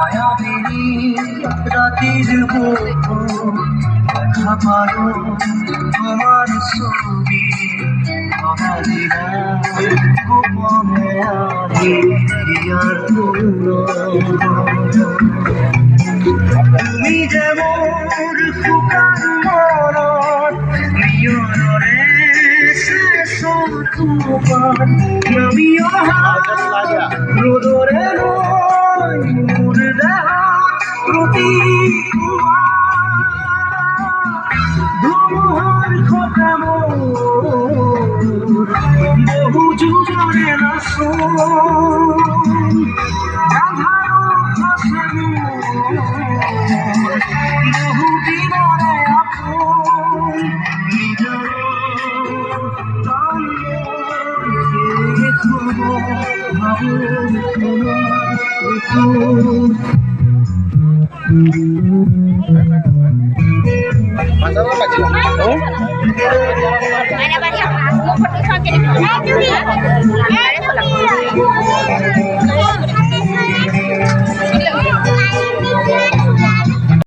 মায়াবিনী রাতের বুকু দেখা পারো তোমার ছবি অনাদিরা গোপনে আহি আর তুমি যে মোর ফুকার মরণ নিয়নরে শেষ তোমার নবী রোদরে নয় মোর দেহ প্রতি ধুমুহার খোটা মোর বহু যুগরে নাসো বহু দিনরে আপন নিজর ভাবো Mana banyak aku foto sampai di.